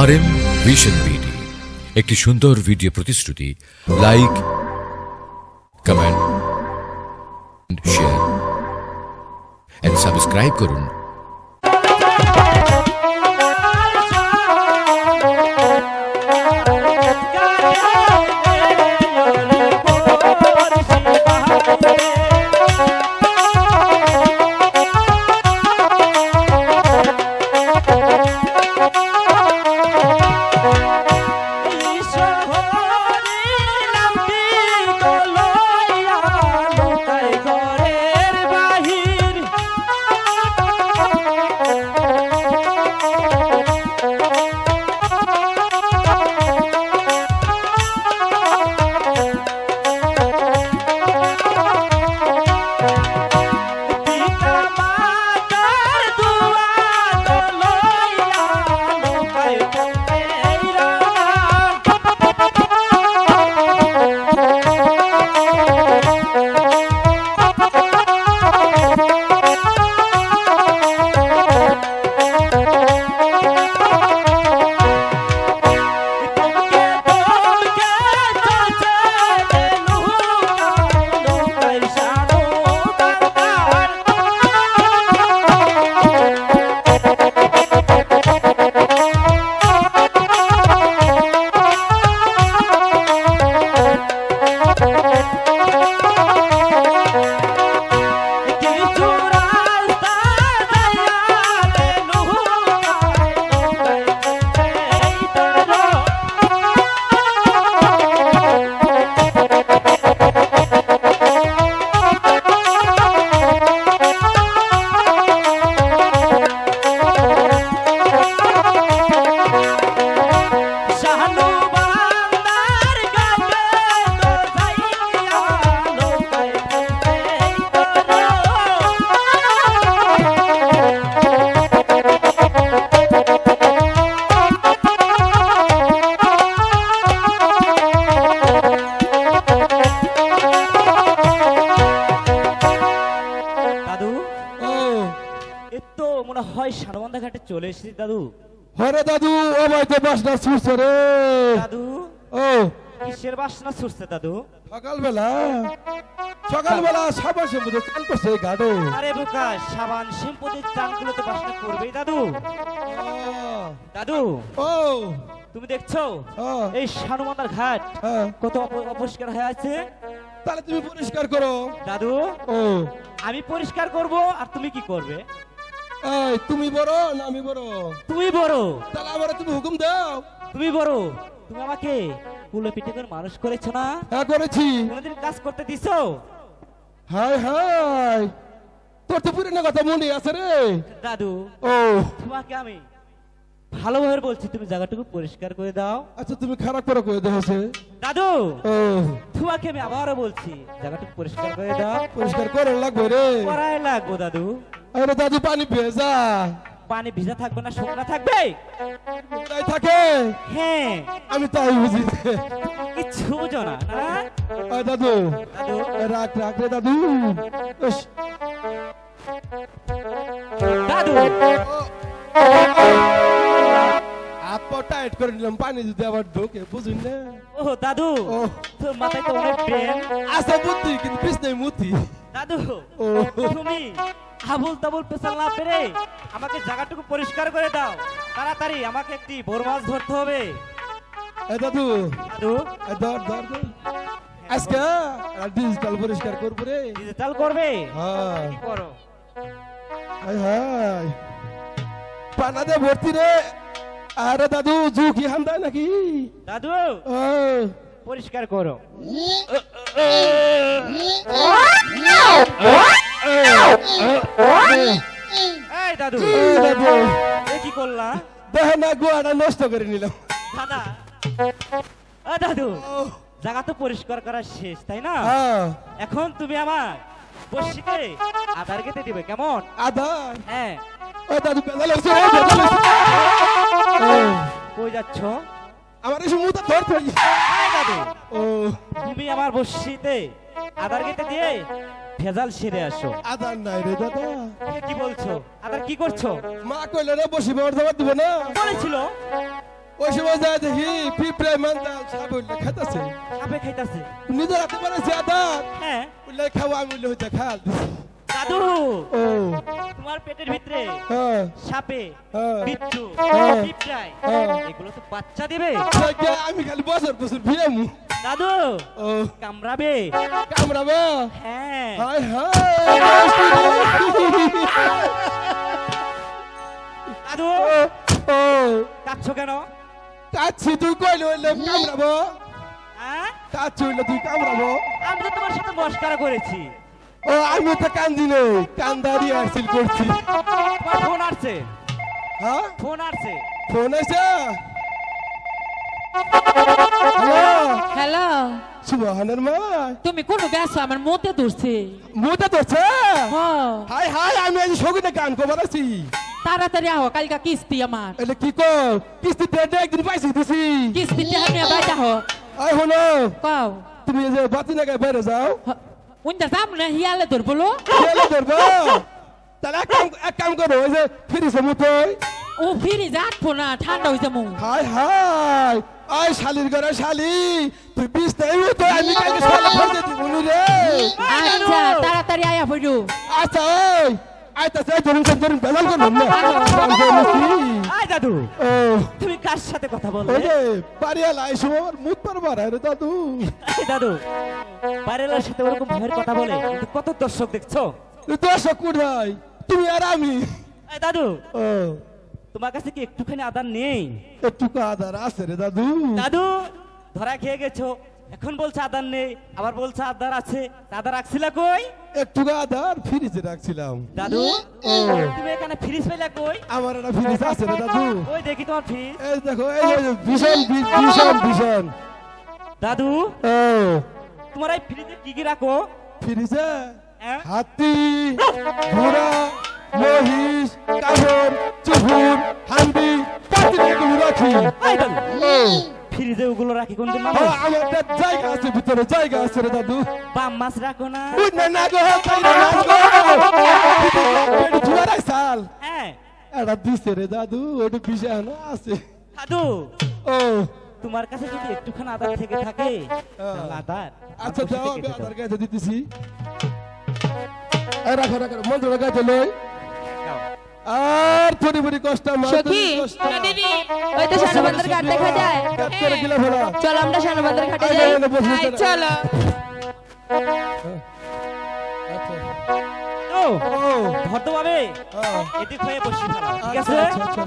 RM vision BD একটি সুন্দর video প্রতিশ্রুতি। Like, comment, share and subscribe করুন। সারবন্ধা ঘাটে চলে এসেছি দাদু। হরে দাদু, ও ভাই তো বাসনা ছুটছে রে দাদু। ও কিসের বাসনা ছুটছে দাদু? সকালবেলা সাবান শ্যাম্পু দিয়ে চান করছে ঘাটে। আরে বোকা, সাবান শ্যাম্পু দিয়ে চান করলে তো বাসনা করবেই দাদু। দাদু, ও তুমি দেখছো এই সারবন্ধার ঘাট কত অপরিষ্কার হয়ে আছে? তাহলে তুমি পরিষ্কার করো দাদু। ও আমি পরিষ্কার করব আর তুমি কি করবে? তুমি বড় না আমি বড়? তুমি বড়। তাহলে আমারে তুমি হুকুম দাও। তুমি বড়, তুমি আমাকে কুলে পিঠে করে মানুষ করেছো না? হ্যাঁ করেছি। কোনদিন কাজ করতে দিছো? হাই হাই, তোর তো পুরনো কথা মনে আছে রে দাদু। ও তোমাকে আমি ভালোভাবে বলছি, তুমি জায়গাটুকু পরিষ্কার করে দাও। আচ্ছা তুমি খারাপ করে কয়ে দাও দাদু। ও তোমাকে আমি আবারও বলছি, জায়গাটুকু পরিষ্কার করে দাও। পরিষ্কার করে লাগবে রে। করাই লাগবে দাদু। আরে দাদু, পানি ভেজা। পানি ভিজা থাকবে না শুকনা থাকবে? তাই থাকে। হ্যাঁ আমি তাই বুঝি। কিছু বুঝো না না দাদু। দাদু রাখ রাখ রে দাদু। দাদু আপা টাইট করে নিলাম, পানি যদি আবার ঢোকে বুঝুন না। ও দাদু, তোর মাথায় তো অনেক ব্রেন আছে, বুদ্ধি কিন্তু পিছনে মুতি। দাদু তুমি আবুল তাবুল পেছাল না পেরে আমাকে জায়গাটুকু পরিষ্কার করে দাও তাড়াতাড়ি। আমাকে একটি বড় মাছ ধরতে হবে। দাদু দাদু ধর ধর ধর। আজকে ডিজিটাল পরিষ্কার করবো রে। ডিজিটাল করবে? হ্যাঁ করো। হাই হাই, পানাতে ভর্তি রে। আরে দাদু, ঝুঁকি হামদায় নাকি? দাদু পরিষ্কার করো। এই দাদু, দাদু কি করলা? দেখে না, গোয়াটা নষ্ট করে নিলাম। দাদা দাদু জায়গা তো পরিষ্কার করা শেষ তাই না? এখন তুমি আমার বসিতে আধার কেটে দিবে কেমন? আধার? হ্যাঁ। ও দাদু বেলা লাগছে। কই যাচ্ছ? আমার এই মুতা ধরতে হয়। দাদু ও তুমি আমার বসিতে আধার কেটে দিয়ে ভেজাল সেরে আসো। আধার নাই রে দাদা। কি বলছো? আধার কি করছো? মা কইলে রে বসি বাবার দাবার দিবে না বলেছিল। ওই সময় যায় দেখি পিঁপড়ে মান্তা সাবল খাইতাছে। সাপে খাইতাছে? নিজে রাতে বানাইছে আধার। হ্যাঁ। উল্লে খাওয়া আমি উল্লে হইতে খাল। দাদু ও তোমার পেটের ভিতরে সাপে বিচ্ছু পিঁপড়ায় এগুলো তো বাচ্চা দিবে। আমি খালি বছর বছর ভিয়ামু। দাদু কামড়াবে? কামড়াবে? হ্যাঁ। হায় হায় দাদু কাঁদছো কেন? কাচ্ছি তুই কইলে হইলে কামড়াবো? হ্যাঁ কাচ্ছি হইলে তুই কামড়াবো? আমি তো তোমার সাথে মস্কারা করেছি। ও আমি তো কান্দি নেই, কান্দারি হাসিল করছি। তোমার ফোন আসছে? হ্যাঁ ফোন আসছে। ফোন আছে? হ্যালো সুবহানের মা তুমি কোন গেছো? আমার মতে ধরছে। মোটা ধরছে? হ্যাঁ হাই হাই আমি আজ সগিনে গান কবার আছি। তাড়াতাড়ি আহো, কালকা কিস্তি আমার। এটা কি কর? কিস্তি দেড় একদিন পাইছি দিছি। কিস্তিতে আমি বাইরে আহো। আই হলো কও তুমি যে বাতি নাগায় বাইরে যাও। উনটা যাব না হিয়ালে ধরবলো। খেলে ধরবো? তাহলে এক কাম করো, ওই যে ফিরিছে মুতোই। ও ফিরি যাচ্ছ না, ঠান্ডা হয়ে যাবো। হাই হাই আই শালির ঘরে শালি তুই বিছনায় মুতো, আমি কালকে সকালে ফেরত দিব রে। আচ্ছা তাড়াতাড়ি আয়া পড়ো। আচ্ছা ওই আইতা চাই ধরুন বেলাল করুন না। আয় দাদু ও তুমি কার সাথে কথা বললে? ওই যে বাড়িয়ালা আইসো আমার মুত পারবার রে দাদু। এই দাদু বাড়িওয়ালার সাথে ওরকম ভয়ের কথা বলে কিন্তু কত দর্শক দেখছো? দর্শক কোথায়? তুমি আর আমি। এই দাদু ও তোমার কাছে কি একটুখানি আদার নেই? একটু আদার আছে রে দাদু। দাদু ধরা খেয়ে গেছো, এখন বলছে আদার নেই, আবার বলছে আদার আছে। আদার রাখছিলা কই? একটু আদার ফ্রিজে রাখছিলাম। দাদু তুমি এখানে ফ্রিজ পেলা কই? আমার একটা ফ্রিজ আছে রে দাদু। ওই দেখি তোমার ফ্রিজ। এই দেখো এই যে ভীষণ ভীষণ ভীষণ। দাদু ও তোমার এই ফ্রিজে কি কি রাখো? ফ্রিজে হ্যাঁ? হাতি, ঘোড়া, মহিষ, কাবর, চুহুর, হান্ডি, পাতি এগুলো রাখি। এই দাদু ফ্রিজে ওগুলো রাখি কোন দিন? আমার একটা জায়গা আছে, ভিতরে জায়গা আছে রে দাদু। বাম মাছ রাখো না? বুঝনা না গো, চাইনা না গো। এটা চুলা রাখছাল। হ্যাঁ এটা দিছে রে দাদু, ওটা বিষানো আছে। দাদু ও তোমার কাছে যদি একটুখানি আদার থেকে থাকে তাহলে আদার আচ্ছা দাও, আমি আধার কাছে দিতেছি। এই রাখো রাখো, মন্ত্র কাছে লই। আর থরি ভরি কষ্ট মার সখী দিদি ওই তো শানবান্দার ঘাট দেখা যায়। করে গিলা ফেলা। চলো আমরা শানবান্দার ঘাটে যাই। চলো ধরতে হবে এদিক হয়ে বসে ফেলা, ঠিক আছে?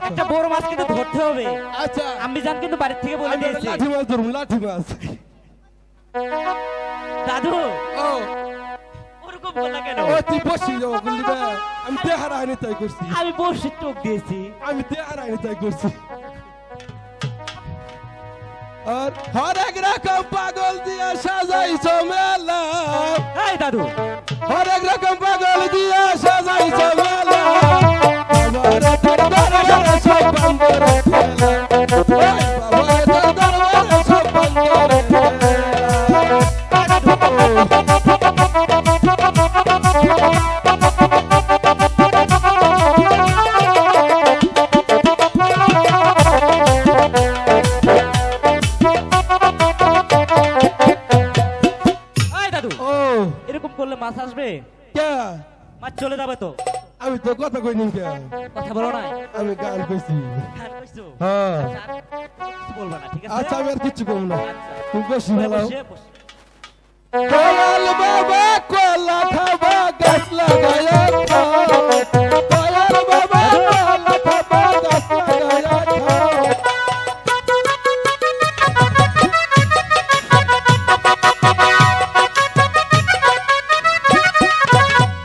একটা বড় মাছ কিন্তু ধরতে হবে। আচ্ছা আমি জান কিন্তু বাড়ির থেকে বলে দিয়েছি। লাঠি মাছ ধরুন, লাঠি মাছ। দাদু ও ওরকম বলা কেন? ও তুই বসি যাও বললি না, আমি দেহারা আইনি তাই করছি। আমি বসে চোখ দিয়েছি। আমি দেহারা আইনি তাই করছি। আর হরেক রকম পাগল দিয়া সাজাইছ মেলা। এই দাদু হরেক রকম পাগল দিয়া সাজাইছ মেলা। বাবারে তোর দরবারে সব বন্ধরে ফেলা। বাবারে তোর দরবারে সব বন্ধরে ফেলা। এরকম করলে মাছ আসবে? কে? মাছ চলে যাবে তো। আমি তো কথা কইনি কে? কথা বলো না। আমি গান কইছি। গান কইছো? হ্যাঁ কিছু বলবা না, ঠিক আছে? আচ্ছা আমি আর কিচ্ছু কম না। তুমি বসি বসে ভালো। বসে দয়াল বাবা কলা খাবা গাছ লাগায়া খাও। দয়াল বাবা কলা খাবা গাছ লাগায়া খাও।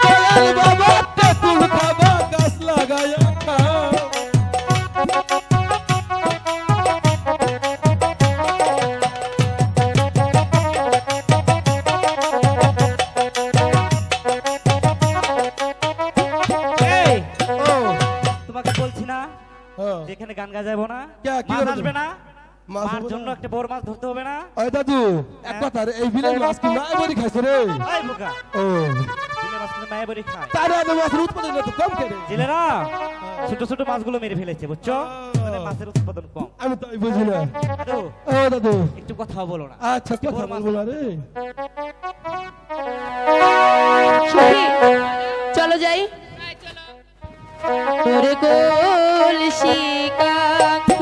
দয়াল বাবা তেঁতুল খাবা গাছ লাগায়া খাও। কি মাছ করে আসবে না মাছ মার হবে জন্য না? একটা বড় মাছ ধরতে হবে না ওই দাদু এক কথা রে, এই বিলের মাছ কি মায় বড়ি খাইছে রে? এই বোকা ও জিলে মাছ কিন্তু মায়া বড়ি খায় তারে আজ মাছের উৎপাদন তো কম করে। জেলেরা ছোট ছোট মাছগুলো মেরে ফেলেছে বুঝছো মানে মাছের উৎপাদন কম আমি তাই বুঝি না। দাদু ও দাদু একটু কথাও বলো না আচ্ছা কথা বলবো না রে। সখী চলো যাই তোরে কলসি কাঙ্ক্ষা